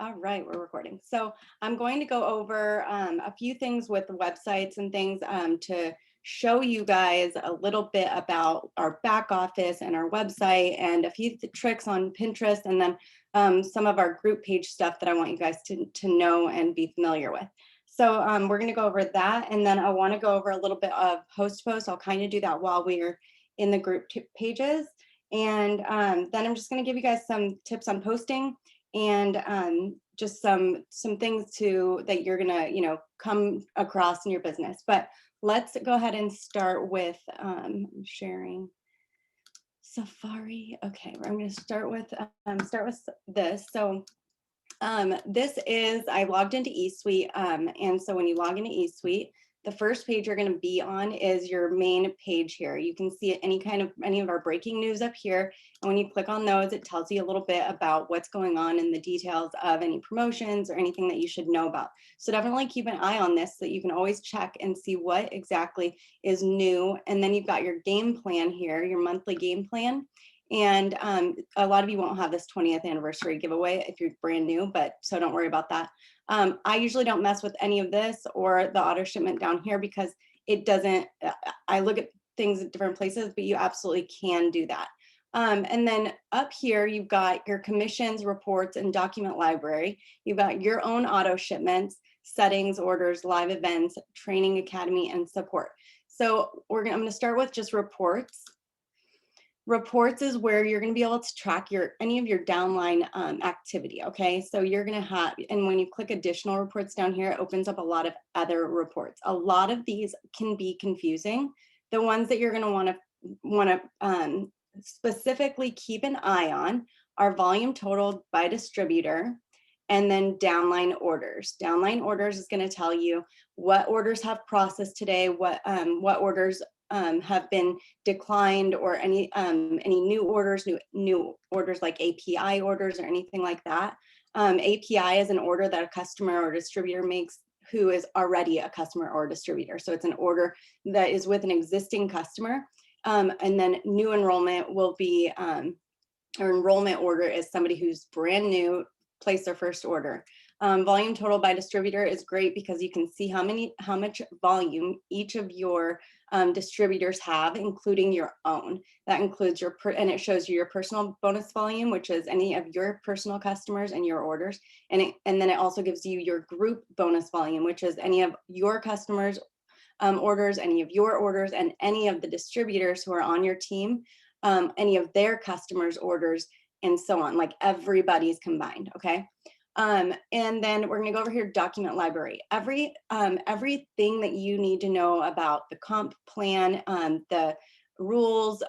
All right, we're recording. So I'm going to go over a few things with the websites and things to show you guys a little bit about our back office and our website and a few tricks on Pinterest, and then some of our group page stuff that I want you guys to know and be familiar with. So we're going to go over that, and then I want to go over a little bit of post to post. I'll kind of do that while we're in the group pages. And then I'm just going to give you guys some tips on posting and just some things that you're gonna come across in your business. But let's go ahead and start with sharing Safari. Okay, I'm going to start with this. So this is, I logged into eSuite, and so when you log into eSuite, the first page you're going to be on is your main page here. You can see any of our breaking news up here, and when you click on those, it tells you a little bit about what's going on and the details of any promotions or anything that you should know about. So definitely keep an eye on this so that you can always check and see what exactly is new. And then you've got your game plan here, your monthly game plan. And a lot of you won't have this 20th anniversary giveaway if you're brand new, but so don't worry about that. I usually don't mess with any of this or the auto shipment down here because it doesn't, I look at things at different places, but you absolutely can do that. And then up here, you've got your commissions, reports, and document library. You've got your own auto shipments, settings, orders, live events, training academy, and support. So I'm gonna start with just reports. Reports is where you're going to be able to track any of your downline activity. Okay, so you're going to have, and when you click additional reports down here, it opens up a lot of other reports. A lot of these can be confusing. The ones that you're going to want to specifically keep an eye on are volume total by distributor, and then downline orders. Downline orders is going to tell you what orders have processed today, what orders have been declined, or any new orders like API orders or anything like that. API is an order that a customer or distributor makes who is already a customer or distributor. So it's an order that is with an existing customer. And then new enrollment will be, or enrollment order is somebody who's brand new, place their first order. Volume total by distributor is great because you can see how much volume each of your distributors have, including your own. That includes and it shows you your personal bonus volume, which is any of your personal customers and your orders. And then it also gives you your group bonus volume, which is any of your customers' orders, any of your orders, and any of the distributors who are on your team, any of their customers' orders, and so on, like everybody's combined, okay? And then we're gonna go over here, document library. Everything that you need to know about the comp plan, the rules,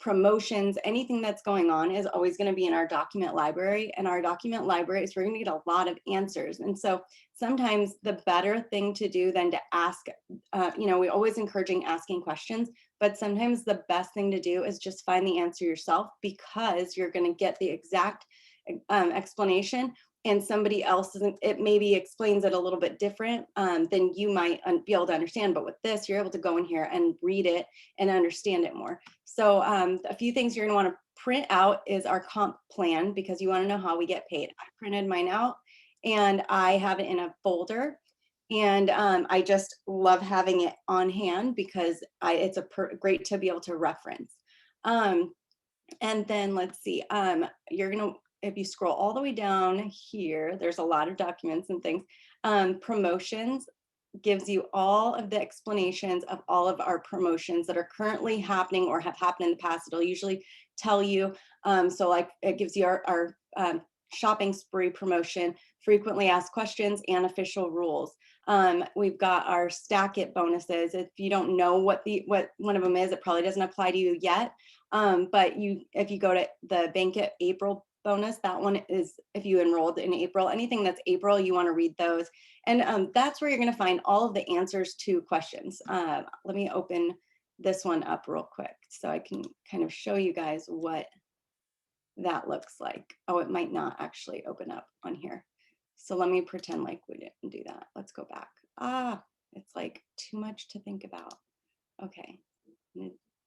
promotions, anything that's going on is always gonna be in our document library. And our document library is, we're gonna get a lot of answers. And so sometimes the better thing to do than to ask, we always encouraging asking questions, but sometimes the best thing to do is just find the answer yourself, because you're gonna get the exact explanation, and somebody else it maybe explains it a little bit different than you might be able to understand. But with this, you're able to go in here and read it and understand it more. So a few things you're going to want to print out is our comp plan, because you want to know how we get paid. I printed mine out and I have it in a folder, and I just love having it on hand because it's great to be able to reference. And then let's see, you're going to, if you scroll all the way down here, there's a lot of documents and things. Promotions gives you all of the explanations of all of our promotions that are currently happening or have happened in the past. It'll usually tell you, so like it gives you our shopping spree promotion, frequently asked questions, and official rules. We've got our stack it bonuses. If you don't know what one of them is, it probably doesn't apply to you yet. But if you go to the Bank It April bonus, that one is if you enrolled in April. Anything that's April, you want to read those. And that's where you're going to find all of the answers to questions. Let me open this one up real quick so I can kind of show you guys what that looks like. Oh, it might not actually open up on here. So let me pretend like we didn't do that. Let's go back. It's like too much to think about. Okay.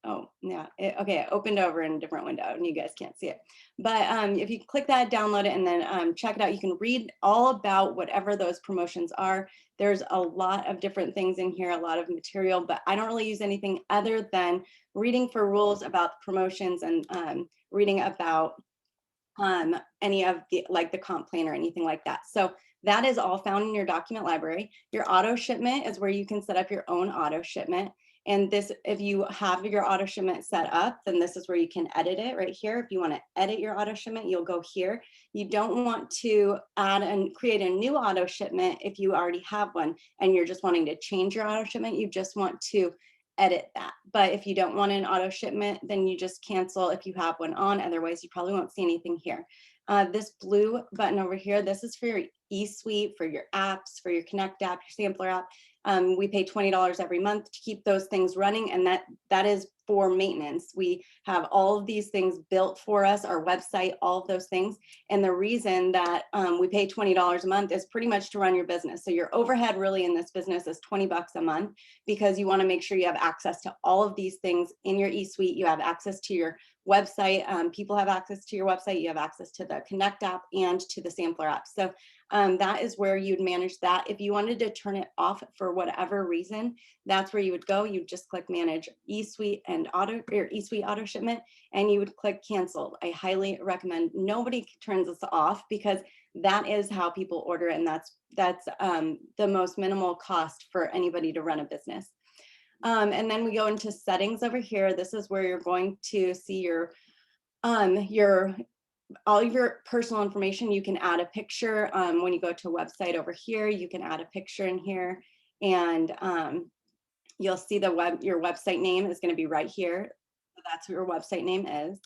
Oh, yeah. Okay, it opened over in a different window and you guys can't see it. But if you click that, download it, and then check it out, you can read all about whatever those promotions are. There's a lot of different things in here, a lot of material, but I don't really use anything other than reading for rules about promotions and reading about any of the like the comp plan or anything like that. So that is all found in your document library. Your auto shipment is where you can set up your own auto shipment. And this, if you have your auto shipment set up, then this is where you can edit it right here. If you want to edit your auto shipment, you'll go here. You don't want to add and create a new auto shipment if you already have one and you're just wanting to change your auto shipment. You just want to edit that. But if you don't want an auto shipment, then you just cancel if you have one on. Otherwise, you probably won't see anything here. This blue button over here, this is for your eSuite, for your apps, for your Connect app, your sampler app. We pay $20 every month to keep those things running, and that is for maintenance. We have all of these things built for us, our website, all of those things. And the reason that we pay $20 a month is pretty much to run your business. So your overhead really in this business is 20 bucks a month, because you want to make sure you have access to all of these things in your eSuite. You have access to your website. People have access to your website. You have access to the Connect app and to the sampler app. So that is where you'd manage that. If you wanted to turn it off for whatever reason, that's where you would go. You just click manage eSuite and auto, or eSuite auto shipment, and you would click cancel. I highly recommend nobody turns this off, because that is how people order, and that's the most minimal cost for anybody to run a business. And then we go into settings over here. This is where you're going to see your all of your personal information. You can add a picture. When you go to a website over here, you can add a picture in here, and you'll see your website name is going to be right here. So that's what your website name is.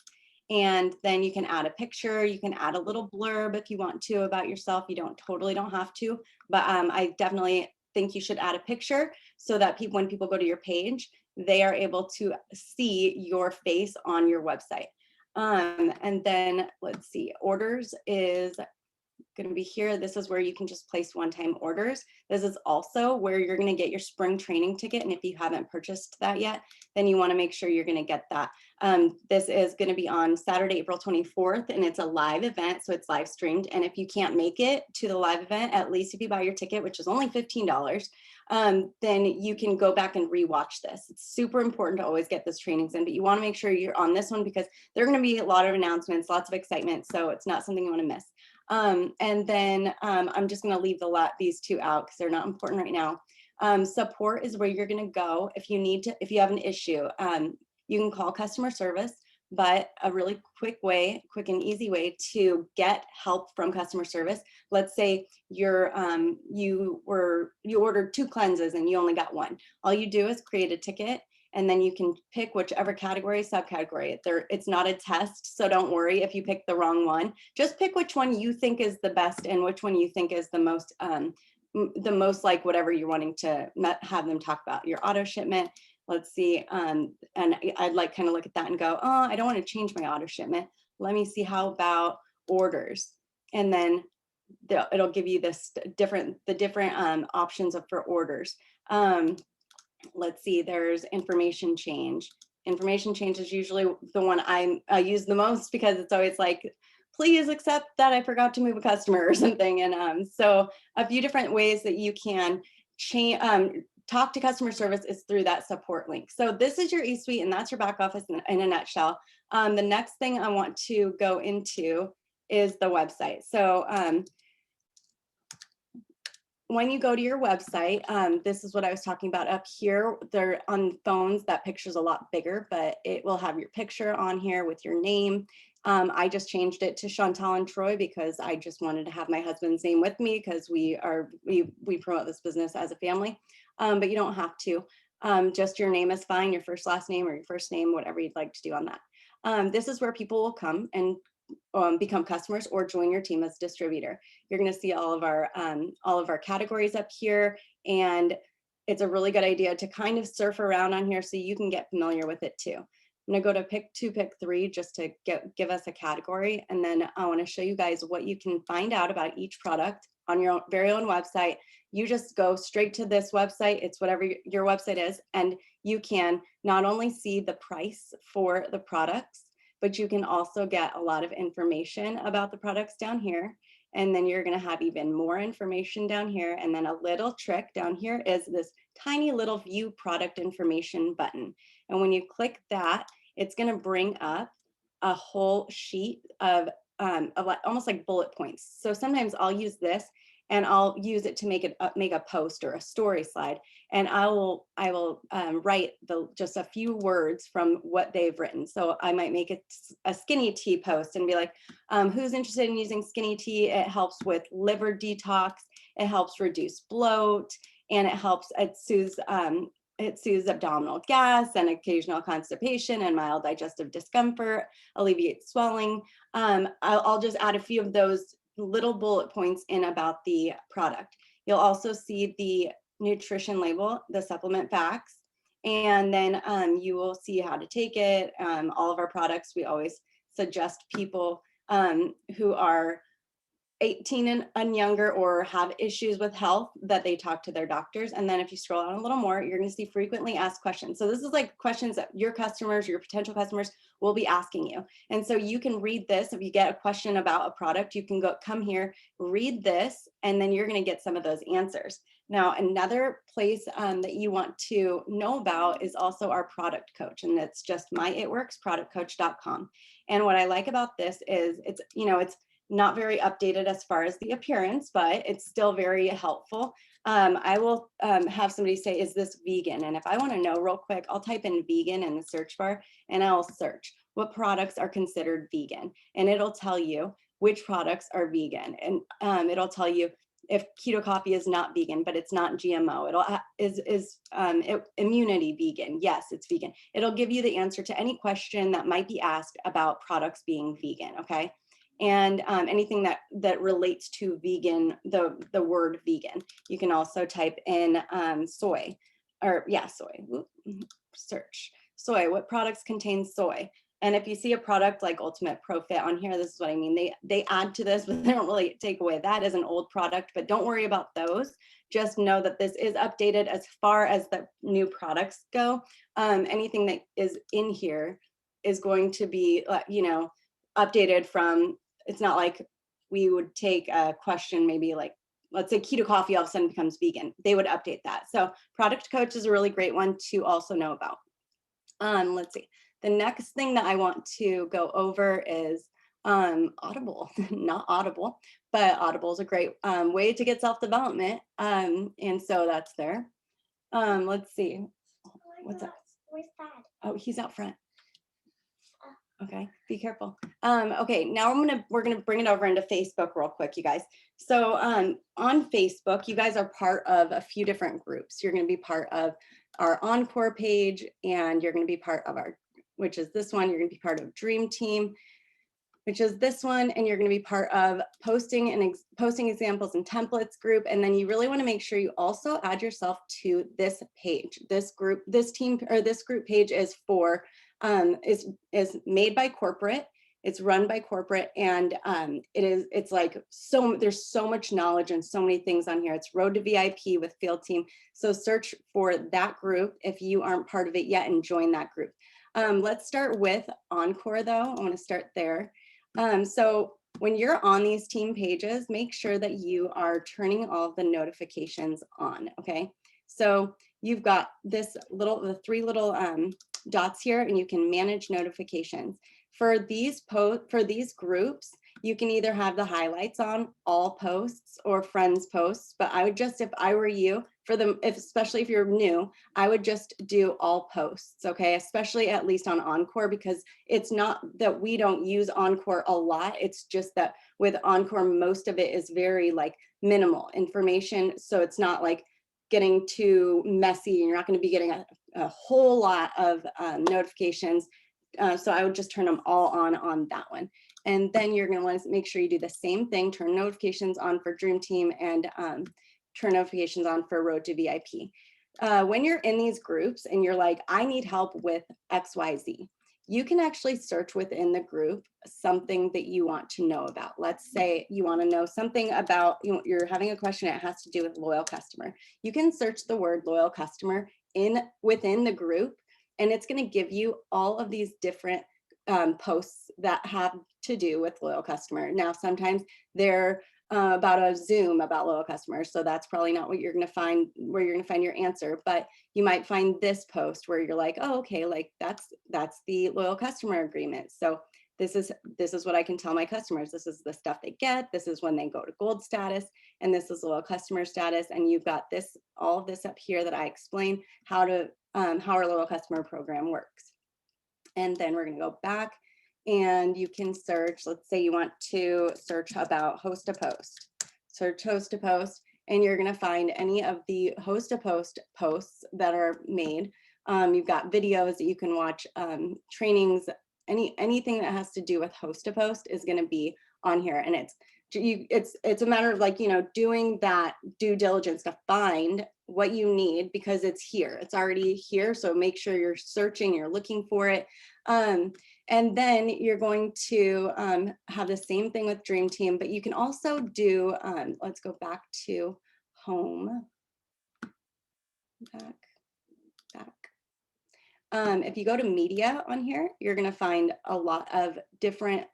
And then you can add a picture. You can add a little blurb if you want to about yourself. You totally don't have to, but I definitely think you should add a picture so that when people go to your page, they are able to see your face on your website. And then let's see, orders is going to be here. This is where you can just place one-time orders. This is also where you're going to get your spring training ticket. And if you haven't purchased that yet, then you want to make sure you're going to get that. This is going to be on Saturday, April 24th, and it's a live event. So it's live streamed. And if you can't make it to the live event, at least if you buy your ticket, which is only $15, then you can go back and rewatch this. It's super important to always get those trainings in, but you want to make sure you're on this one, because there are going to be a lot of announcements, lots of excitement. So it's not something you want to miss. And then I'm just going to leave these two out because they're not important right now. Support is where you're going to go if you have an issue. You can call customer service, but a really quick and easy way to get help from customer service. Let's say you ordered 2 cleanses and you only got 1. All you do is create a ticket, and then you can pick whichever category, subcategory. It's not a test, so don't worry if you pick the wrong one. Just pick which one you think is the best and which one you think is the most like whatever you're wanting to have them talk about. Your auto shipment, let's see, and I'd like kind of look at that and go, oh, I don't want to change my auto shipment. Let me see, how about orders? And then it'll give you the different options for orders. Let's see, there's information change. Information change is usually the one I use the most, because it's always like, please accept that I forgot to move a customer or something. And so a few different ways that you can talk to customer service is through that support link. So this is your eSuite, and that's your back office in a nutshell. The next thing I want to go into is the website. So when you go to your website, this is what I was talking about up here. They're on phones, that picture's a lot bigger, but it will have your picture on here with your name. I just changed it to Chantal and Troy because I just wanted to have my husband's name with me, because we promote this business as a family, but you don't have to. Just your name is fine, your first last name or your first name, whatever you'd like to do on that. This is where people will come and become customers or join your team as distributor. You're going to see all of our categories up here, and it's a really good idea to kind of surf around on here so you can get familiar with it too. I'm going to go to pick 2, pick 3 just to give us a category, and then I want to show you guys what you can find out about each product on your very own website. You just go straight to this website. It's whatever your website is, and you can not only see the price for the products, but you can also get a lot of information about the products down here. And then you're going to have even more information down here. And then a little trick down here is this tiny little view product information button. And when you click that, it's going to bring up a whole sheet of almost like bullet points. So sometimes I'll use this and I'll use it to make a post or a story slide. And I will write just a few words from what they've written. So I might make a skinny tea post and be like, who's interested in using skinny tea? It helps with liver detox. It helps reduce bloat, and it soothes abdominal gas and occasional constipation and mild digestive discomfort, alleviates swelling. I'll just add a few of those little bullet points in about the product. You'll also see the nutrition label, the supplement facts, and then you will see how to take it. All of our products, we always suggest people who are 18 and younger or have issues with health that they talk to their doctors. And then if you scroll down a little more, you're going to see frequently asked questions. So this is like questions that your customers, your potential customers will be asking you. And so you can read this. If you get a question about a product, you can come here, read this, and then you're going to get some of those answers. Now, another place that you want to know about is also our product coach, and it's just myitworksproductcoach.com. And what I like about this is it's not very updated as far as the appearance, but it's still very helpful. I will have somebody say, is this vegan? And if I want to know real quick, I'll type in vegan in the search bar and I'll search what products are considered vegan. And it'll tell you which products are vegan. And it'll tell you if keto coffee is not vegan, but it's not GMO. Is immunity vegan? Yes, it's vegan. It'll give you the answer to any question that might be asked about products being vegan, okay? And anything that relates to vegan, the word vegan. You can also type in soy, search soy. What products contain soy? And if you see a product like Ultimate Profit on here, this is what I mean. They add to this, but they don't really take away. That is an old product, but don't worry about those. Just know that this is updated as far as the new products go. Anything that is in here is going to be, updated from. It's not like we would take a question, maybe like, let's say keto coffee all of a sudden becomes vegan. They would update that. So product coach is a really great one to also know about. Let's see. The next thing that I want to go over is Audible, not Audible, but Audible is a great way to get self-development. And so that's there. Let's see. What's up? Where's Dad? Oh, he's out front. Okay, be careful. Okay, now we're gonna bring it over into Facebook real quick, you guys. So on Facebook, you guys are part of a few different groups. You're gonna be part of our Encore page, and you're gonna be part of which is this one. You're gonna be part of Dream Team, which is this one, and you're gonna be part of posting examples and templates group. And then you really wanna make sure you also add yourself to this page. This group page is for is made by corporate. It's run by corporate, and it's like there's so much knowledge and so many things on here. It's Road to VIP with Field Team. So search for that group if you aren't part of it yet and join that group. Let's start with Encore though. I want to start there. So when you're on these team pages, make sure that you are turning all of the notifications on, okay? So you've got the three little dots here, and you can manage notifications. For these groups, you can either have the highlights on, all posts, or friends posts. But I would just, if I were you, especially if you're new, I would just do all posts, okay? Especially at least on Encore, because it's not that we don't use Encore a lot. It's just that with Encore, most of it is very like minimal information. So it's not like getting too messy, and you're not going to be getting a whole lot of notifications. So I would just turn them all on that one. And then you're going to want to make sure you do the same thing, turn notifications on for Dream Team, and turn notifications on for Road to VIP. When you're in these groups and you're like, I need help with XYZ, you can actually search within the group something that you want to know about. Let's say you want to know something about, you're having a question, it has to do with loyal customer. You can search the word loyal customer, within the group, and it's going to give you all of these different posts that have to do with loyal customer. Now, sometimes they're about a Zoom about loyal customers, so that's probably not what you're going to find where you're going to find your answer. But you might find this post where you're like, oh, okay, like that's the loyal customer agreement. So this is what I can tell my customers. This is the stuff they get. This is when they go to gold status, and this is loyal customer status. And you've got this, all of this up here that I explain how our loyal customer program works. And then we're going to go back, and you can search. Let's say you want to search about host a post. Search host a post, and you're going to find any of the host a post posts that are made. You've got videos that you can watch, trainings. Anything that has to do with host a post is going to be on here, and it's a matter of, like, you know, doing that due diligence to find what you need, because it's here, it's already here. So make sure you're searching, you're looking for it, and then you're going to have the same thing with Dream Team. But you can also do, let's go back to home, back. If you go to media on here, you're going to find a lot of different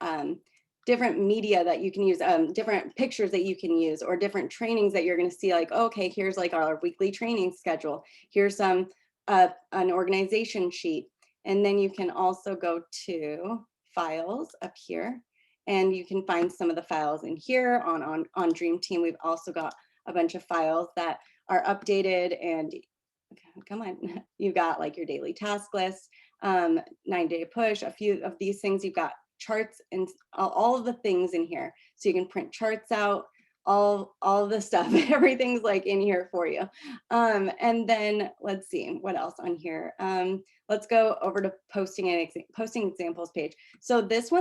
media that you can use, different pictures that you can use, or different trainings that you're going to see, like, okay, here's like our weekly training schedule. Here's some an organization sheet. And then you can also go to files up here, and you can find some of the files in here on Dream Team. We've also got a bunch of files that are updated, and come on, you've got like your daily task list, 9-day push, a few of these things. You've got charts and all of the things in here. So you can print charts out, all the stuff, everything's like in here for you. And then let's see what else on here. Let's go over to posting examples page. So this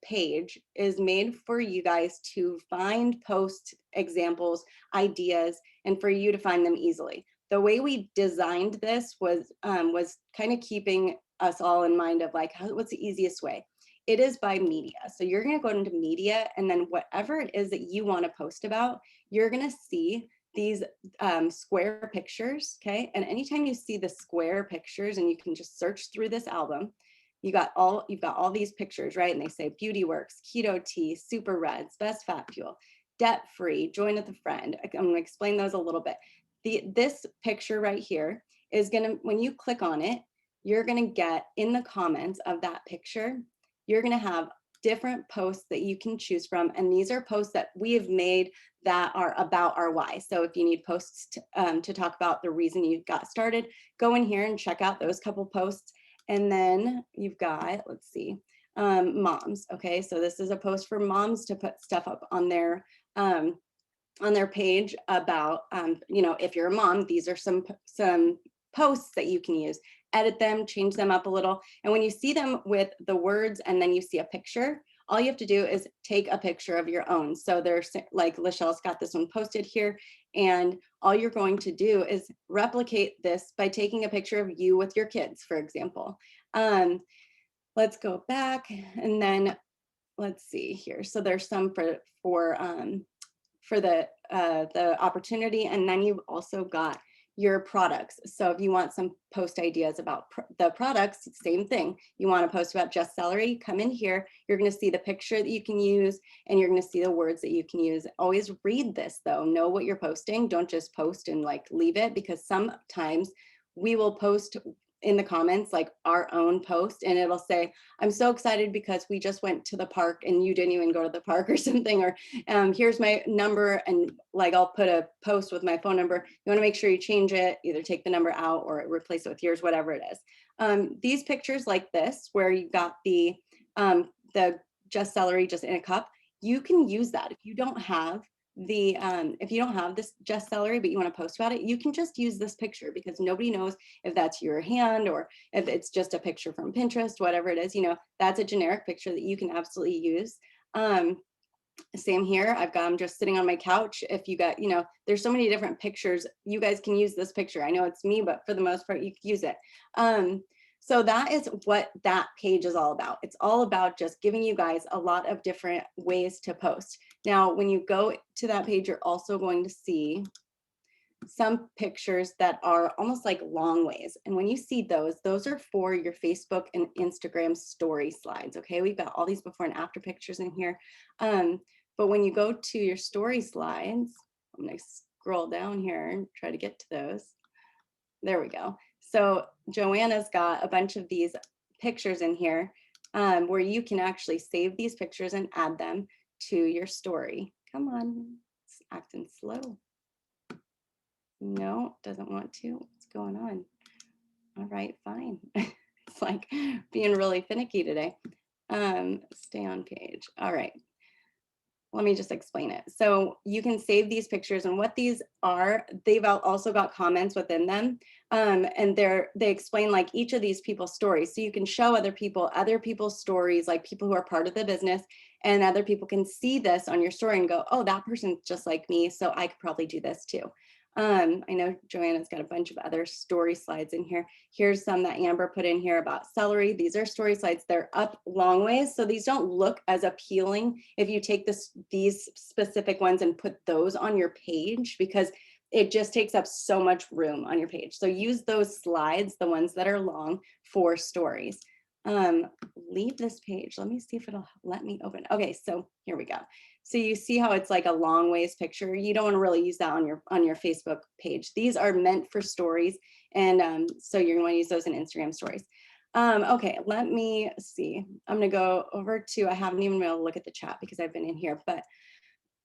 page is made for you guys to find post examples, ideas, and for you to find them easily. The way we designed this was kind of keeping us all in mind of, like, what's the easiest way? It is by media. So you're going to go into media, and then whatever it is that you want to post about, you're going to see these square pictures. Okay. And anytime you see the square pictures, and you can just search through this album, you've got all these pictures, right? And they say Beauty Works, Keto Tea, Super Reds, Best Fat Fuel, Debt Free, Join with a Friend. I'm going to explain those a little bit. This picture right here is going to, when you click on it, you're going to get in the comments of that picture, you're going to have different posts that you can choose from. And these are posts that we have made that are about our why. So if you need posts to talk about the reason you got started, go in here and check out those couple posts. And then you've got, let's see, moms. Okay, so this is a post for moms to put stuff up on their page about, you know, if you're a mom, these are some posts that you can use. Edit them, change them up a little. And when you see them with the words and then you see a picture, all you have to do is take a picture of your own. So there's, like, Lachelle's got this one posted here, and all you're going to do is replicate this by taking a picture of you with your kids, for example. Let's go back, and then let's see here. So there's some for the opportunity, and then you've also got your products. So if you want some post ideas about the products, same thing. You want to post about Just Celery, come in here. You're going to see the picture that you can use, and you're going to see the words that you can use. Always read this though. Know what you're posting. Don't just post and like leave it, because sometimes we will post in the comments like our own post, and it'll say, I'm so excited because we just went to the park and you didn't even go to the park, or something, or here's my number, and like I'll put a post with my phone number. You want to make sure you change it, either take the number out or replace it with yours, whatever it is. These pictures like this, where you got the Just Celery just in a cup, you can use that. If you don't have this Just Celery, but you want to post about it, you can just use this picture, because nobody knows if that's your hand or if it's just a picture from Pinterest, whatever it is. You know, that's a generic picture that you can absolutely use. Same here. I've got them just sitting on my couch. If you got, you know, there's so many different pictures. You guys can use this picture. I know it's me, but for the most part, you can use it. So that is what that page is all about. It's all about just giving you guys a lot of different ways to post. Now, when you go to that page, you're also going to see some pictures that are almost like long ways. And when you see those are for your Facebook and Instagram story slides. Okay, we've got all these before and after pictures in here. But when you go to your story slides, I'm gonna scroll down here and try to get to those. There we go. So Joanna's got a bunch of these pictures in here where you can actually save these pictures and add them to your story. Come on, it's acting slow. No, doesn't want to. What's going on? All right, fine. It's like being really finicky today. Stay on page. All right. Let me just explain it. So you can save these pictures, and what these are, they've also got comments within them. And they explain like each of these people's stories. So you can show other people's stories, like people who are part of the business, and other people can see this on your story and go, oh, that person's just like me, so I could probably do this too. I know Joanna's got a bunch of other story slides in here. Here's some that Amber put in here about celery. These are story slides. They're up long ways, so these don't look as appealing if you take these specific ones and put those on your page, because it just takes up so much room on your page. So use those slides, the ones that are long, for stories. Leave this page. Let me see if it'll let me open. Okay, so here we go. So you see how it's like a long ways picture. You don't want to really use that on your Facebook page. These are meant for stories, and so you're going to use those in Instagram stories. Okay, let me see. I'm going to go over to, I haven't even been able to look at the chat because I've been in here, but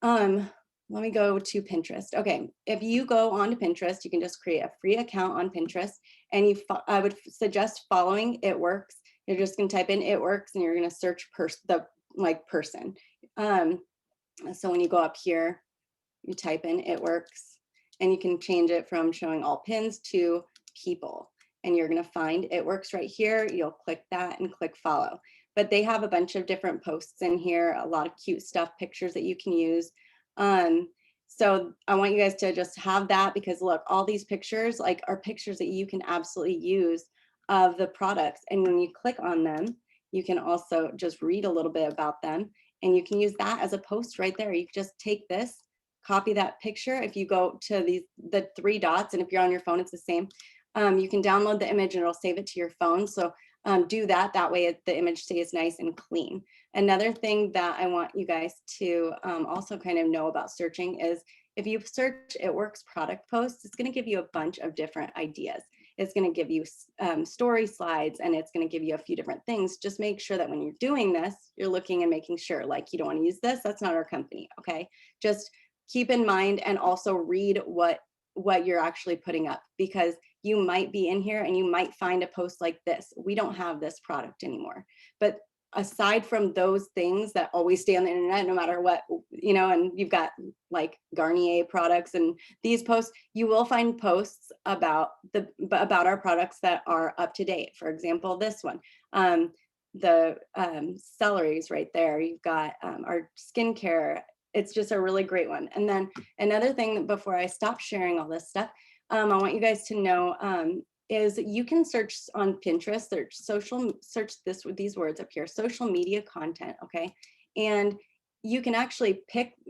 let me go to Pinterest. Okay, if you go onto Pinterest, you can just create a free account on Pinterest, and I would suggest following It Works. You're just going to type in It Works, and you're going to search person. So when you go up here, you type in It Works, and you can change it from showing all pins to people. And you're going to find It Works right here. You'll click that and click follow. But they have a bunch of different posts in here, a lot of cute stuff, pictures that you can use. So I want you guys to just have that, because look, all these pictures like are pictures that you can absolutely use of the products. And when you click on them, you can also just read a little bit about them, and you can use that as a post right there. You can just take this, copy that picture. If you go to the three dots, and if you're on your phone, it's the same. You can download the image and it'll save it to your phone. So do that. That way the image stays nice and clean. Another thing that I want you guys to also kind of know about searching is, if you search It Works product posts, it's going to give you a bunch of different ideas. It's going to give you story slides, and it's going to give you a few different things. Just make sure that when you're doing this, you're looking and making sure, like, you don't want to use this. That's not our company. Okay. Just keep in mind, and also read what you're actually putting up, because you might be in here and you might find a post like this. We don't have this product anymore. But aside from those things that always stay on the internet, no matter what, and you've got like Garnier products and these posts, you will find posts about our products that are up to date. For example, this one, the celery is right there. You've got our skincare. It's just a really great one. And then another thing, before I stop sharing all this stuff, I want you guys to know is you can search on Pinterest, search these words up here, social media content, okay? And you can actually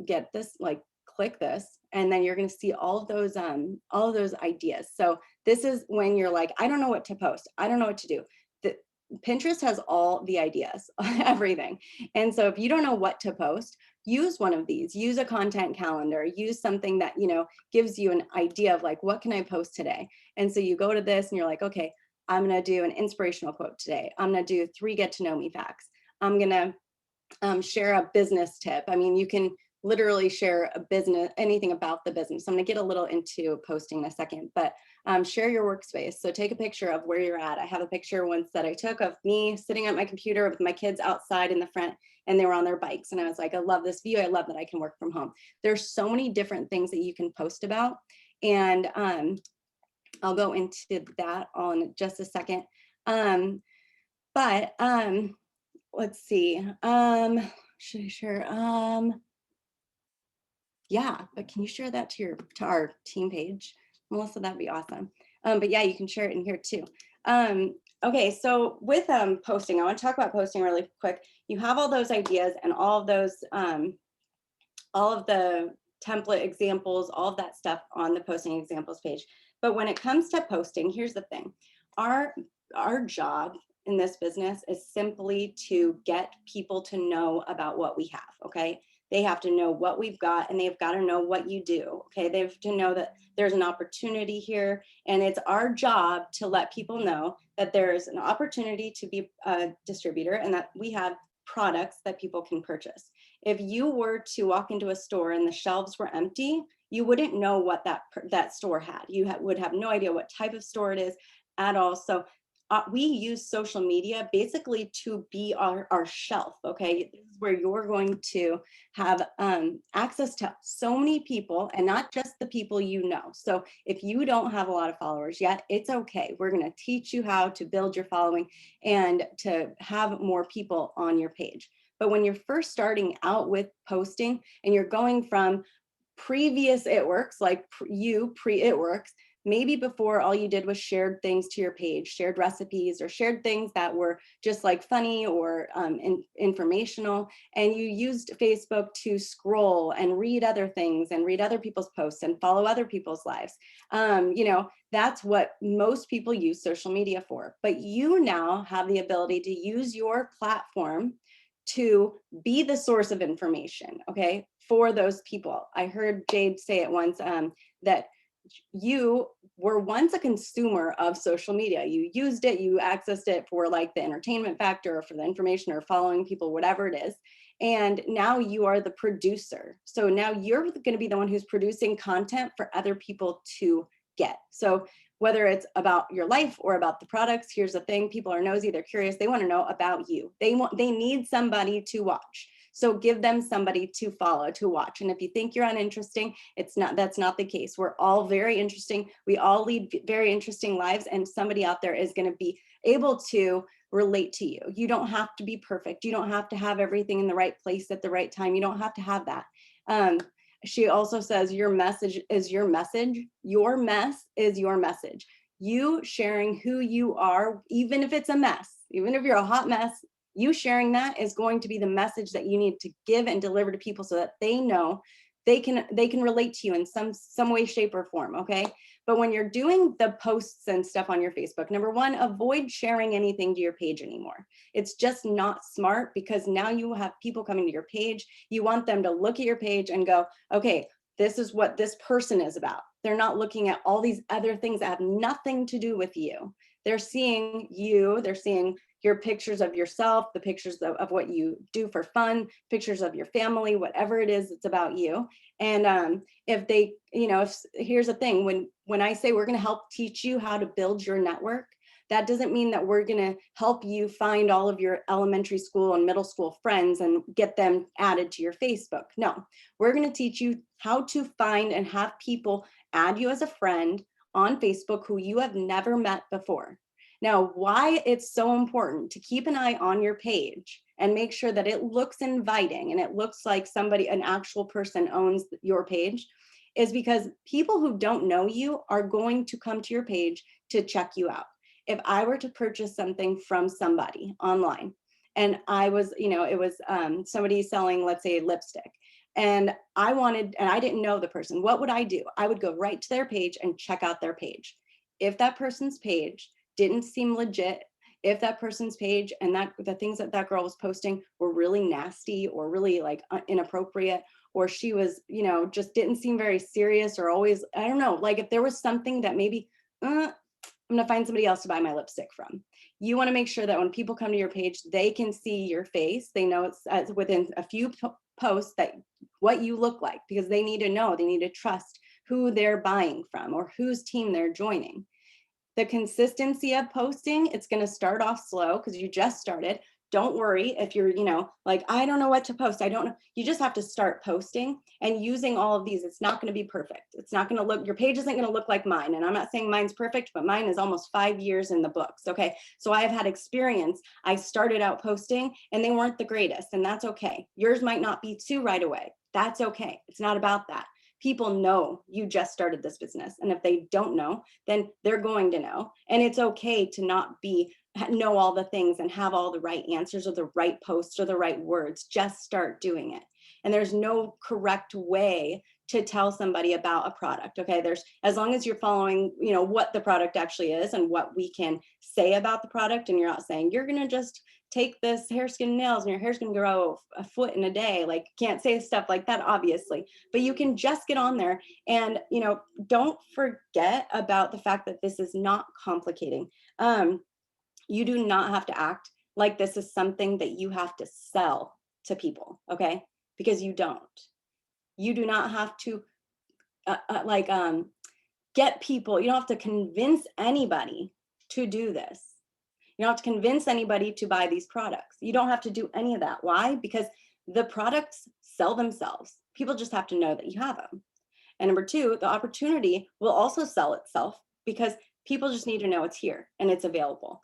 get this, like click this, and then you're gonna see all of those ideas. So this is when you're like, I don't know what to post. I don't know what to do. Pinterest has all the ideas, everything. And so if you don't know what to post, use one of these, use a content calendar, use something that, gives you an idea of like, what can I post today? And so you go to this and you're like, okay, I'm going to do an inspirational quote today. I'm going to do 3 get to know me facts. I'm going to share a business tip. I mean, you can literally share anything about the business. I'm going to get a little into posting in a second, but share your workspace. So take a picture of where you're at. I have a picture once that I took of me sitting at my computer with my kids outside in the front, and they were on their bikes. And I was like, I love this view. I love that I can work from home. There's so many different things that you can post about. And I'll go into that all in just a second. But let's see. Should I share? Yeah, but can you share that to our team page, Melissa? That'd be awesome. But yeah, you can share it in here too. Okay, so with posting, I want to talk about posting really quick. You have all those ideas and all of those, all of the template examples, all of that stuff on the posting examples page. But when it comes to posting, here's the thing. Our job in this business is simply to get people to know about what we have, okay? They have to know what we've got, and they've got to know what you do, okay? They have to know that there's an opportunity here, and it's our job to let people know that there's an opportunity to be a distributor and that we have products that people can purchase. If you were to walk into a store and the shelves were empty, you wouldn't know what that store had. You would have no idea what type of store it is at all. So we use social media basically to be our shelf, okay? This is where you're going to have access to so many people, and not just the people you know. So if you don't have a lot of followers yet, it's okay. We're going to teach you how to build your following and to have more people on your page. But when you're first starting out with posting and you're going from previous It Works, like pre-It Works, maybe before all you did was shared things to your page, shared recipes or shared things that were just like funny or informational, and you used Facebook to scroll and read other things and read other people's posts and follow other people's lives. You know, that's what most people use social media for. But you now have the ability to use your platform to be the source of information, okay, for those people. I heard Jade say it once, that you were once a consumer of social media. You used it, you accessed it for like the entertainment factor or for the information or following people, whatever it is. And now you are the producer. So now you're going to be the one who's producing content for other people to get. So whether it's about your life or about the products, here's the thing, people are nosy, they're curious, they want to know about you. They need somebody to watch. So give them somebody to follow, to watch. And if you think you're uninteresting, that's not the case. We're all very interesting. We all lead very interesting lives, and somebody out there is going to be able to relate to you. You don't have to be perfect. You don't have to have everything in the right place at the right time. You don't have to have that. She also says your message is your message. Your mess is your message. You sharing who you are, even if it's a mess, even if you're a hot mess, you sharing that is going to be the message that you need to give and deliver to people so that they know they can relate to you in some way, shape, or form, okay? But when you're doing the posts and stuff on your Facebook, number one, avoid sharing anything to your page anymore. It's just not smart, because now you have people coming to your page. You want them to look at your page and go, okay, this is what this person is about. They're not looking at all these other things that have nothing to do with you. They're seeing you, they're seeing your pictures of yourself, the pictures of what you do for fun, pictures of your family, whatever it is, it's about you. And if they, you know, here's the thing, when I say we're going to help teach you how to build your network, that doesn't mean that we're going to help you find all of your elementary school and middle school friends and get them added to your Facebook. No, we're going to teach you how to find and have people add you as a friend on Facebook who you have never met before. Now, why it's so important to keep an eye on your page and make sure that it looks inviting and it looks like somebody, an actual person owns your page, is because people who don't know you are going to come to your page to check you out. If I were to purchase something from somebody online, and I was, you know, it was somebody selling, let's say, lipstick, and I didn't know the person, what would I do? I would go right to their page and check out their page. If that person's page didn't seem legit, if that person's page and the things that girl was posting were really nasty or really like inappropriate, or she was, you know, just didn't seem very serious, or always, I don't know, like if there was something that maybe, I'm gonna find somebody else to buy my lipstick from. You wanna make sure that when people come to your page, they can see your face. They know it's within a few posts that what you look like, because they need to know, they need to trust who they're buying from or whose team they're joining. The consistency of posting, it's going to start off slow because you just started. Don't worry if you're, you know, like, I don't know what to post. I don't know. You just have to start posting and using all of these. It's not going to be perfect. It's not going to look, your page isn't going to look like mine. And I'm not saying mine's perfect, but mine is almost 5 years in the books. Okay. So I have had experience. I started out posting and they weren't the greatest, and that's okay. Yours might not be too right away. That's okay. It's not about that. People know you just started this business. And if they don't know, then they're going to know. And it's okay to not know all the things and have all the right answers or the right posts or the right words. Just start doing it. and there's no correct way to tell somebody about a product. Okay, there's, as long as you're following, you know, what the product actually is and what we can say about the product, and you're not saying you're gonna just take this hair, skin, nails, and your hair's gonna grow a foot in a day. Like, can't say stuff like that, obviously, but you can just get on there and, you know, don't forget about the fact that this is not complicating. You do not have to act like this is something that you have to sell to people, okay? Because you don't. You do not have to get people, you don't have to convince anybody to do this. You don't have to convince anybody to buy these products. You don't have to do any of that. Why? Because the products sell themselves. People just have to know that you have them. And number two, the opportunity will also sell itself because people just need to know it's here and it's available.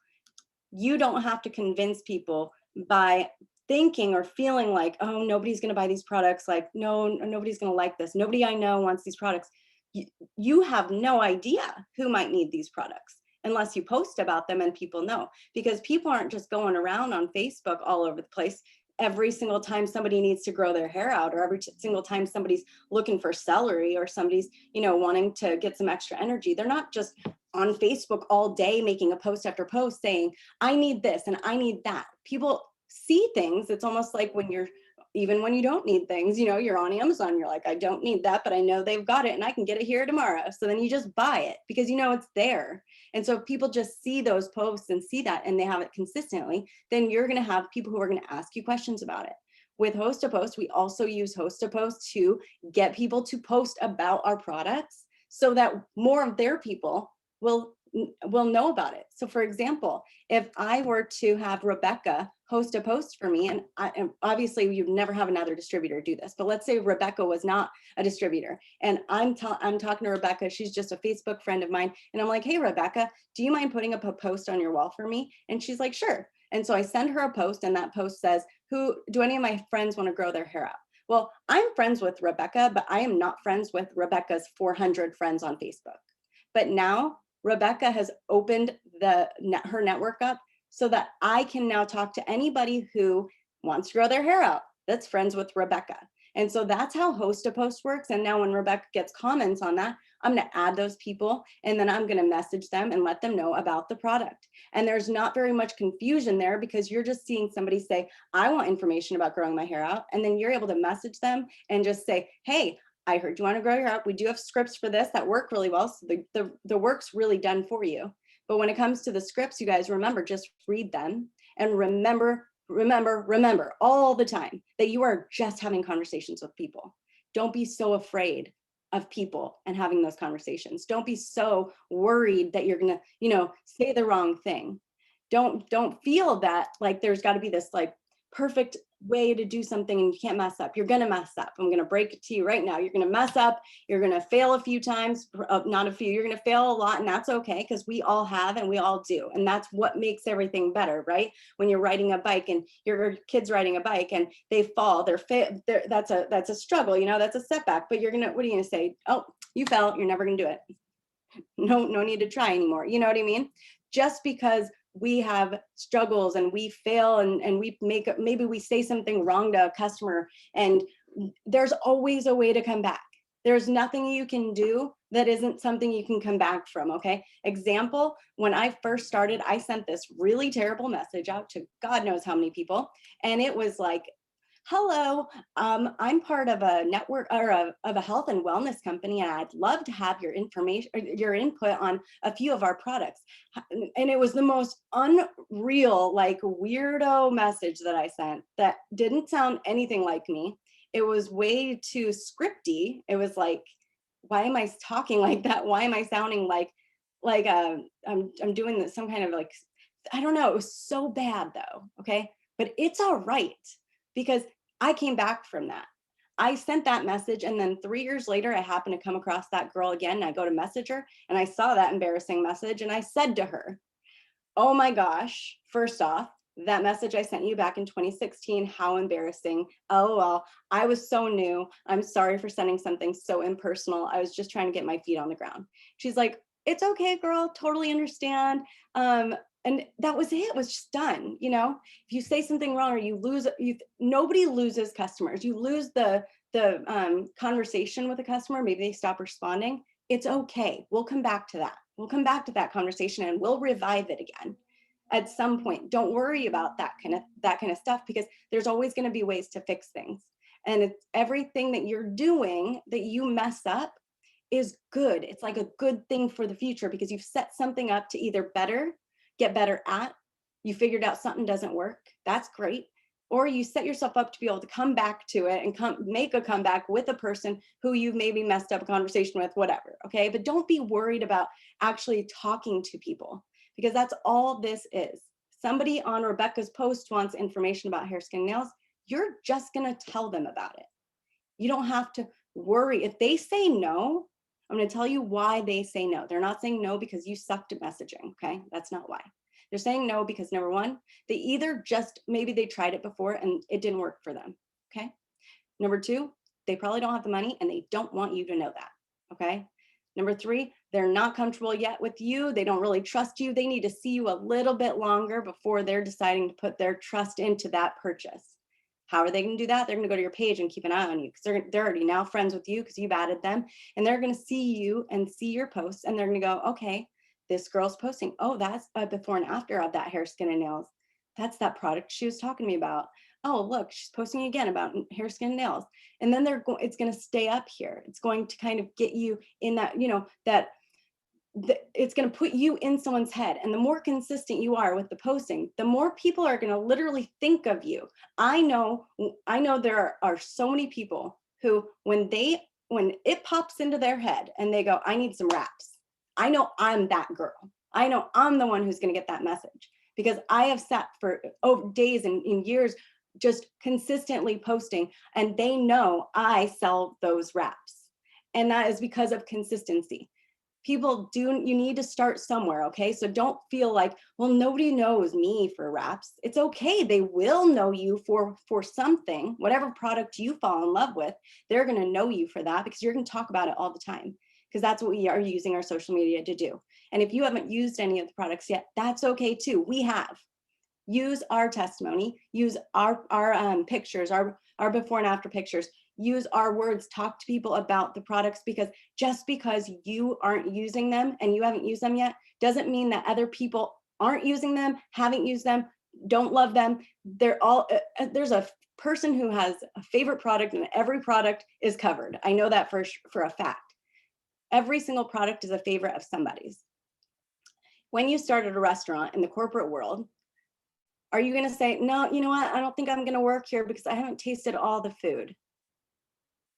You don't have to convince people by thinking or feeling like, oh, nobody's going to buy these products. Like, no, nobody's going to like this. Nobody I know wants these products. You have no idea who might need these products unless you post about them and people know, because people aren't just going around on Facebook all over the place every single time somebody needs to grow their hair out, or every single time somebody's looking for celery, or somebody's, you know, wanting to get some extra energy. They're not just on Facebook all day making a post after post saying, I need this and I need that. People see things. It's almost like when you're, even when you don't need things, you know, you're on Amazon, you're like, I don't need that, but I know they've got it and I can get it here tomorrow. So then you just buy it because you know it's there. And so if people just see those posts and see that and they have it consistently, then you're going to have people who are going to ask you questions about it. With Host to Post, we also use Host to Post to get people to post about our products so that more of their people will know about it. So for example, if I were to have Rebecca host a post for me, and obviously you'd never have another distributor do this, but let's say Rebecca was not a distributor and I'm talking to Rebecca, she's just a Facebook friend of mine, and I'm like, hey Rebecca, do you mind putting up a post on your wall for me? And she's like, sure. And so I send her a post, and that post says, do any of my friends want to grow their hair out? Well, I'm friends with Rebecca, but I am not friends with Rebecca's 400 friends on Facebook. But now Rebecca has opened her network up so that I can now talk to anybody who wants to grow their hair out that's friends with Rebecca. And so that's how Host to Post works. And now when Rebecca gets comments on that, I'm going to add those people, and then I'm going to message them and let them know about the product. And there's not very much confusion there because you're just seeing somebody say, I want information about growing my hair out. And then you're able to message them and just say, hey, I heard you want to grow your hair out. We do have scripts for this that work really well. So the work's really done for you. But when it comes to the scripts, you guys remember, just read them and remember all the time that you are just having conversations with people. Don't be so afraid of people and having those conversations. Don't be so worried that you're gonna, you know, say the wrong thing. Don't feel that like there's got to be this like perfect way to do something and you can't mess up. You're gonna mess up. I'm gonna break it to you right now. You're gonna mess up. You're gonna fail a few times, not a few. You're gonna fail a lot, and that's okay because we all have and we all do, and that's what makes everything better, right? When you're riding a bike and your kid's riding a bike and they fall, that's a struggle, you know, that's a setback. But what are you gonna say? Oh, you fell. You're never gonna do it. No need to try anymore. You know what I mean? Just because we have struggles and we fail and maybe we say something wrong to a customer, and there's always a way to come back. There's nothing you can do that isn't something you can come back from. Okay. Example, when I first started, I sent this really terrible message out to God knows how many people. And it was like, hello, I'm part of a network or of a health and wellness company, and I'd love to have your information, your input on a few of our products. And it was the most unreal, like weirdo message that I sent that didn't sound anything like me. It was way too scripty. It was like, why am I talking like that? Why am I sounding like I'm doing this, some kind of like, I don't know. It was so bad though. Okay. But it's all right because I came back from that. I sent that message, and then 3 years later, I happened to come across that girl again. And I go to message her, and I saw that embarrassing message, and I said to her, oh my gosh, first off, that message I sent you back in 2016, how embarrassing. LOL, I was so new. I'm sorry for sending something so impersonal. I was just trying to get my feet on the ground. She's like, it's okay, girl, totally understand. And that was it. It was just done. You know, if you say something wrong or you lose, nobody loses customers. You lose the conversation with a customer. Maybe they stop responding. It's okay. We'll come back to that. We'll come back to that conversation and we'll revive it again at some point. Don't worry about that kind of stuff, because there's always going to be ways to fix things. And it's everything that you're doing that you mess up is good. It's like a good thing for the future, because you've set something up to either get better at, you figured out something doesn't work, that's great. Or you set yourself up to be able to come back to it and make a comeback with a person who you've maybe messed up a conversation with, whatever, okay? But don't be worried about actually talking to people, because that's all this is. Somebody on Rebecca's post wants information about hair, skin, nails. You're just gonna tell them about it. You don't have to worry. If they say no, I'm going to tell you why they say no. They're not saying no because you sucked at messaging, okay? That's not why. They're saying no because, number one, they either just, maybe they tried it before and it didn't work for them, okay? Number two, they probably don't have the money and they don't want you to know that, okay? Number three, they're not comfortable yet with you. They don't really trust you. They need to see you a little bit longer before they're deciding to put their trust into that purchase. How are they going to do that? They're going to go to your page and keep an eye on you, because they're already now friends with you because you've added them, and they're going to see you and see your posts, and they're going to go, okay, this girl's posting. Oh, that's a before and after of that hair, skin, and nails. That's that product she was talking to me about. Oh, look, she's posting again about hair, skin, and nails. And then it's going to stay up here. It's going to kind of get you in that, you know, it's going to put you in someone's head. And the more consistent you are with the posting, the more people are going to literally think of you. I know there are so many people who, when it pops into their head and they go, I need some wraps, I know I'm that girl. I know I'm the one who's going to get that message, because I have sat for days and years just consistently posting, and they know I sell those wraps. And that is because of consistency. You need to start somewhere, okay? So don't feel like, well, nobody knows me for wraps. It's okay. They will know you for something, whatever product you fall in love with, they're going to know you for that, because you're going to talk about it all the time, because that's what we are using our social media to do. And if you haven't used any of the products yet, that's okay too. We have. Use our testimony, use our pictures, our before and after pictures, use our words, talk to people about the products, because just because you aren't using them and you haven't used them yet doesn't mean that other people aren't using them, haven't used them, don't love them. They're all, there's a person who has a favorite product and every product is covered. I know that for a fact. Every single product is a favorite of somebody's. When you start at a restaurant in the corporate world, are you going to say, no, you know what? I don't think I'm going to work here because I haven't tasted all the food.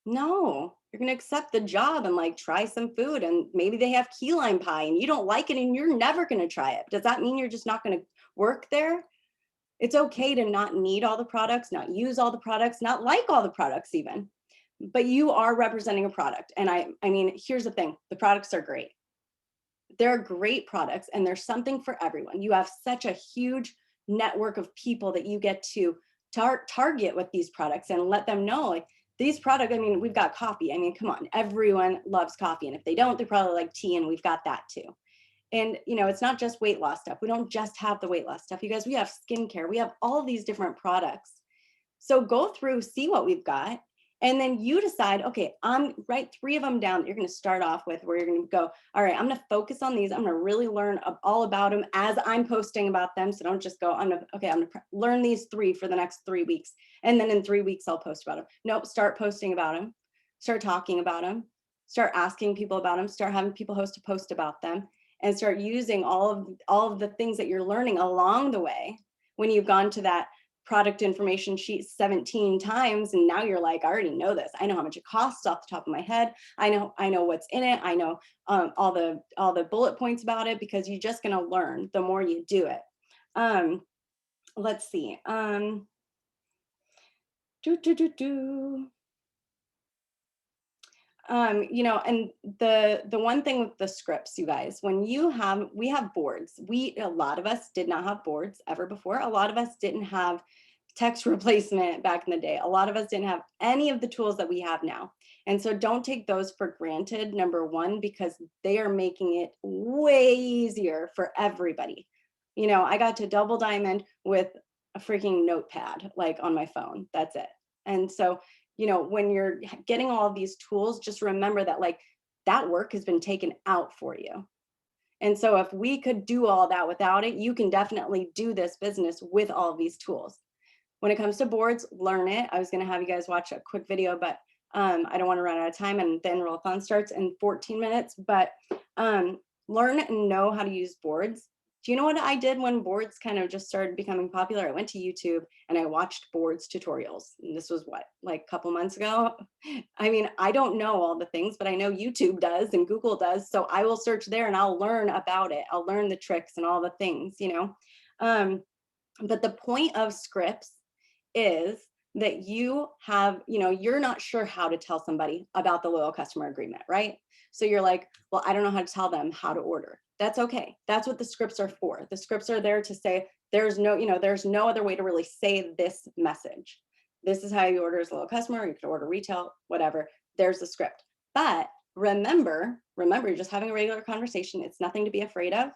No, you're going to accept the job and like try some food, and maybe they have key lime pie and you don't like it and you're never going to try it. Does that mean you're just not going to work there? It's okay to not need all the products, not use all the products, not like all the products even, but you are representing a product. And I mean, here's the thing, the products are great. They're great products and there's something for everyone. You have such a huge network of people that you get to target with these products and let them know, like, these products, I mean, we've got coffee. I mean, come on, everyone loves coffee. And if they don't, they probably like tea, and we've got that too. And, you know, it's not just weight loss stuff. We don't just have the weight loss stuff. You guys, we have skincare. We have all these different products. So go through, see what we've got. And then you decide, okay, write 3 of them down that you're going to start off with, where you're going to go, all right, I'm going to focus on these. I'm going to really learn all about them as I'm posting about them. So don't just go, I'm going to learn these 3 for the next 3 weeks. And then in 3 weeks, I'll post about them. Nope, start posting about them, start talking about them, start asking people about them, start having people host a post about them, and start using all of the things that you're learning along the way. When you've gone to that product information sheet 17 times and now you're like, I already know this. I know how much it costs off the top of my head. I know what's in it. I know all the bullet points about it, because you're just going to learn the more you do it. Let's see. You know, and the one thing with the scripts, you guys, when we have boards. A lot of us did not have boards ever before. A lot of us didn't have text replacement back in the day. A lot of us didn't have any of the tools that we have now. And so don't take those for granted, number one, because they are making it way easier for everybody. You know, I got to double diamond with a freaking notepad, like on my phone. That's it. And so, you know, when you're getting all of these tools, just remember that like that work has been taken out for you. And so if we could do all that without it, you can definitely do this business with all of these tools. When it comes to boards, learn it. I was going to have you guys watch a quick video, but I don't want to run out of time, and the enroll-a-thon starts in 14 minutes, but learn and know how to use boards. Do you know what I did when boards kind of just started becoming popular? I went to YouTube and I watched boards tutorials. And this was what, like a couple months ago? I mean, I don't know all the things, but I know YouTube does and Google does. So I will search there and I'll learn about it. I'll learn the tricks and all the things, you know. But the point of scripts is that you have, you know, you're not sure how to tell somebody about the loyal customer agreement, right? So you're like, well, I don't know how to tell them how to order. That's okay. That's what the scripts are for. The scripts are there to say, there's no, you know, there's no other way to really say this message. This is how you order as a loyal customer. You can order retail, whatever. There's the script. But remember, you're just having a regular conversation. It's nothing to be afraid of.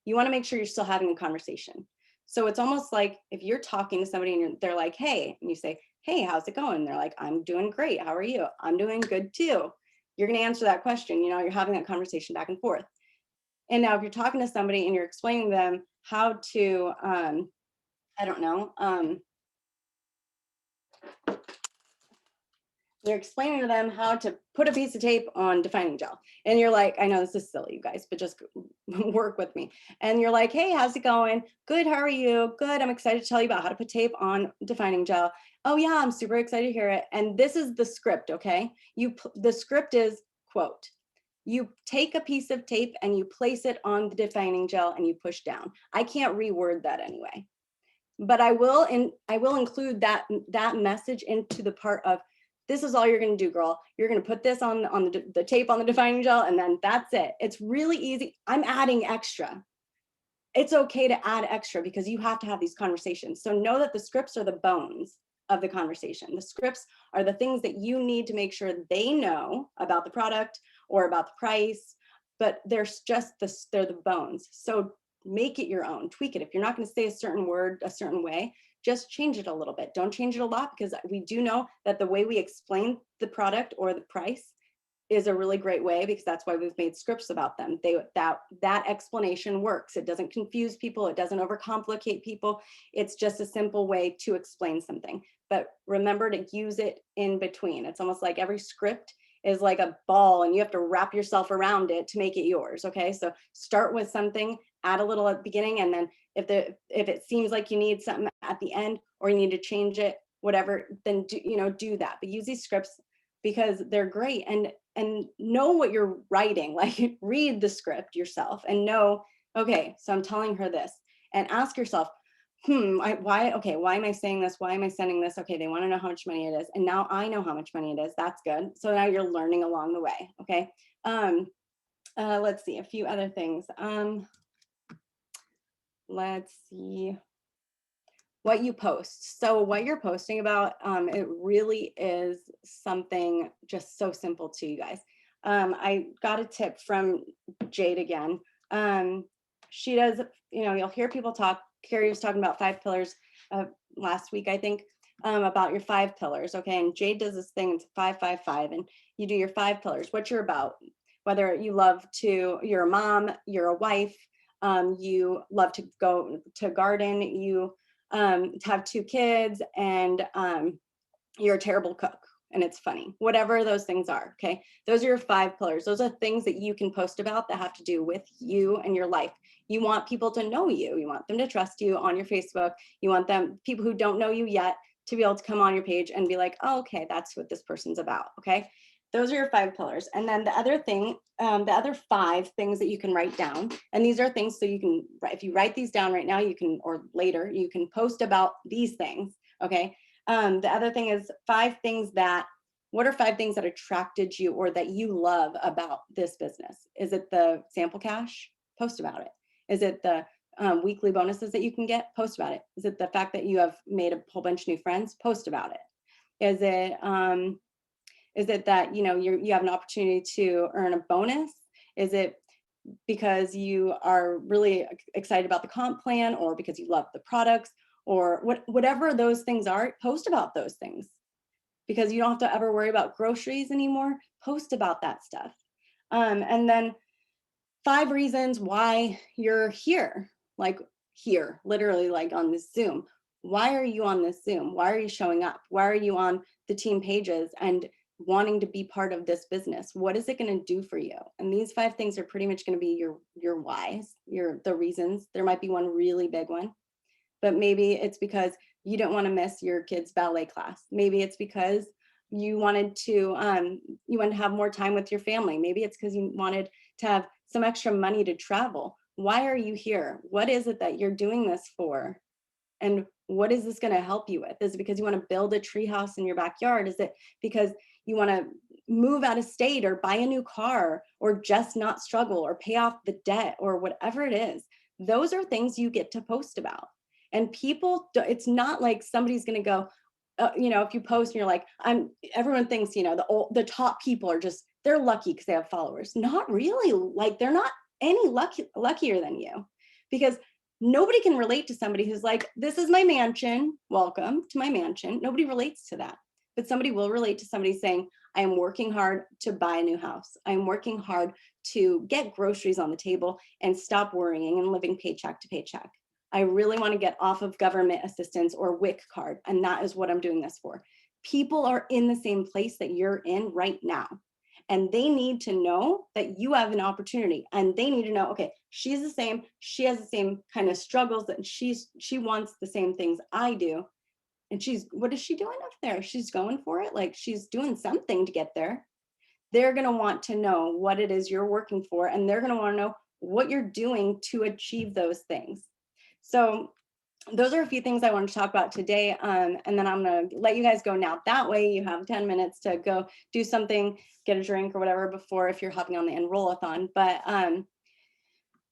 You want to make sure you're still having a conversation. So it's almost like if you're talking to somebody and they're like, hey, and you say, hey, how's it going? And they're like, I'm doing great. How are you? I'm doing good too. You're going to answer that question. You know, you're having that conversation back and forth. And now if you're talking to somebody and you're explaining them how to, I don't know, you're explaining to them how to put a piece of tape on defining gel. And you're like, I know this is silly, you guys, but just work with me. And you're like, hey, how's it going? Good, how are you? Good, I'm excited to tell you about how to put tape on defining gel. Oh yeah, I'm super excited to hear it. And this is the script, okay? The script is, quote, you take a piece of tape and you place it on the defining gel and you push down. I can't reword that anyway. But I will include that message into the part of, this is all you're going to do, girl. You're going to put this on the tape on the defining gel, and then that's it. It's really easy. I'm adding extra. It's okay to add extra because you have to have these conversations. So know that the scripts are the bones of the conversation. The scripts are the things that you need to make sure they know about the product or about the price, but they're the bones. So make it your own, tweak it. If you're not going to say a certain word a certain way, just change it a little bit. Don't change it a lot, because we do know that the way we explain the product or the price is a really great way, because that's why we've made scripts about them. That explanation works. It doesn't confuse people. It doesn't overcomplicate people. It's just a simple way to explain something. But remember to use it in between. It's almost like every script is like a ball and you have to wrap yourself around it to make it yours. Okay, so start with something, add a little at the beginning, and then if it seems like you need something at the end or you need to change it, whatever, then do that. But use these scripts because they're great, and know what you're writing. Like, read the script yourself and know, okay, so I'm telling her this, and ask yourself, why am I saying this? Why am I sending this? Okay, they want to know how much money it is, and now I know how much money it is. That's good. So now you're learning along the way. Okay. Let's see a few other things. Let's see what you post. So what you're posting about, it really is something just so simple to you guys. I got a tip from Jade again. She does, you'll hear people talk. Carrie was talking about 5 pillars last week, I think, about your 5 pillars. Okay. And Jade does this thing, it's 5, 5, 5, and you do your 5 pillars, what you're about, whether you're a mom, you're a wife, you love to go to garden, you have 2 kids, and you're a terrible cook and it's funny, whatever those things are. Okay, those are your 5 pillars. Those are things that you can post about that have to do with you and your life. You want people to know you. You want them to trust you on your Facebook. You want people who don't know you yet, to be able to come on your page and be like, oh, okay, that's what this person's about. Okay, those are your 5 pillars. And then the other 5 things that you can write down, and these are things, so you can, if you write these down right now, you can, or later, you can post about these things. Okay. The other thing is 5 things what are 5 things that attracted you or that you love about this business? Is it the sample cash? Post about it. Is it the weekly bonuses that you can get? Post about it. Is it the fact that you have made a whole bunch of new friends? Post about it. Is it that you have an opportunity to earn a bonus? Is it because you are really excited about the comp plan, or because you love the products, or whatever those things are, post about those things, because you don't have to ever worry about groceries anymore. Post about that stuff. And then 5 reasons why you're here, like here, literally like on this Zoom. Why are you on this Zoom? Why are you showing up? Why are you on the team pages and wanting to be part of this business? What is it going to do for you? And these 5 things are pretty much going to be your whys, the reasons. There might be one really big one, but maybe it's because you don't want to miss your kid's ballet class. Maybe it's because you wanted to have more time with your family. Maybe it's because you wanted to have some extra money to travel. Why are you here? What is it that you're doing this for? And what is this going to help you with? Is it because you want to build a tree house in your backyard? Is it because you want to move out of state, or buy a new car, or just not struggle, or pay off the debt, or whatever it is? Those are things you get to post about. And people, it's not like somebody's going to go, if you post and you're like, everyone thinks, the top people are just, they're lucky because they have followers. Not really. Like, they're not any luckier than you, because nobody can relate to somebody who's like, this is my mansion, welcome to my mansion. Nobody relates to that. But somebody will relate to somebody saying, I am working hard to buy a new house. I'm working hard to get groceries on the table and stop worrying and living paycheck to paycheck. I really want to get off of government assistance or WIC card, and that is what I'm doing this for. People are in the same place that you're in right now, and they need to know that you have an opportunity, and they need to know, okay, she's the same, she has the same kind of struggles, that she wants the same things I do. And what is she doing up there? She's going for it. Like, she's doing something to get there. They're going to want to know what it is you're working for, and they're going to want to know what you're doing to achieve those things. So those are a few things I wanted to talk about today. And then I'm going to let you guys go now. That way you have 10 minutes to go do something, get a drink or whatever before, if you're hopping on the Enroll-a-thon. But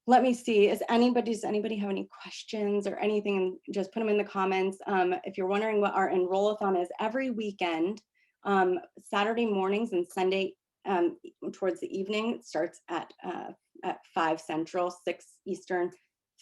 let me see, does anybody have any questions or anything? Just put them in the comments. If you're wondering what our Enroll-a-thon is, every weekend, Saturday mornings and Sunday towards the evening, it starts at 5 Central, 6 Eastern,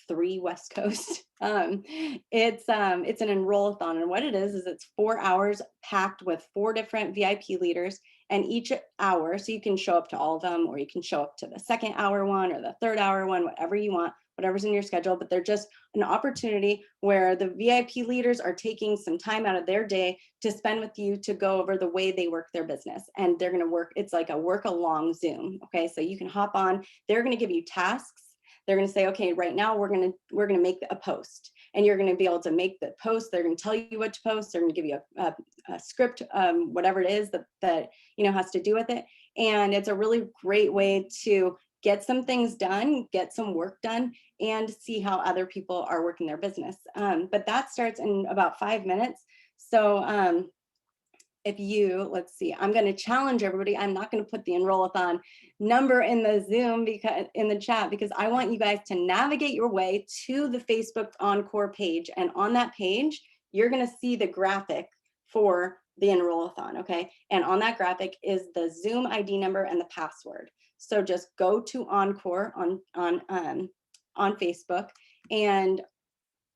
3 West Coast. It's an Enroll-a-thon, and what it is it's 4 hours packed with 4 different VIP leaders, and each hour, so you can show up to all of them, or you can show up to the 2nd hour one or the 3rd hour one, whatever you want, whatever's in your schedule. But they're just an opportunity where the VIP leaders are taking some time out of their day to spend with you, to go over the way they work their business. And they're going to work, it's like a work along Zoom. Okay, so you can hop on, they're going to give you tasks. They're going to say, okay, right now we're going to make a post, and you're going to be able to make the post. They're going to tell you what to post. They're going to give you a script, whatever it is that has to do with it. And it's a really great way to get some things done, get some work done, and see how other people are working their business. But that starts in about 5 minutes. So let's see, I'm going to challenge everybody. I'm not going to put the Enroll-a-thon number in the Zoom, because in the chat, because I want you guys to navigate your way to the Facebook Encore page. And on that page, you're going to see the graphic for the Enroll-a-thon. Okay. And on that graphic is the Zoom ID number and the password. So just go to Encore on Facebook, and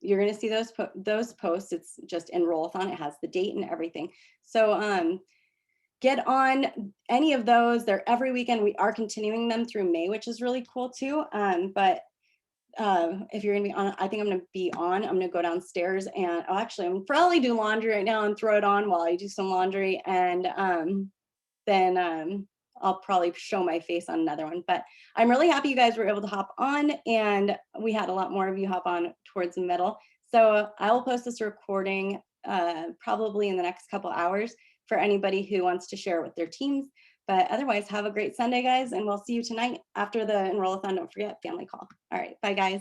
you're going to see those posts. It's just Enroll-a-thon. It has the date and everything. So get on any of those. They're every weekend. We are continuing them through May, which is really cool too. But if you're going to be on, I think I'm going to be on. I'm going to go downstairs, and actually, I'm probably do laundry right now and throw it on while I do some laundry. And then I'll probably show my face on another one. But I'm really happy you guys were able to hop on, and we had a lot more of you hop on towards the middle. So I will post this recording probably in the next couple hours for anybody who wants to share it with their teams. But otherwise, have a great Sunday, guys, and we'll see you tonight after the Enroll-a-thon. Don't forget, family call. All right, bye, guys.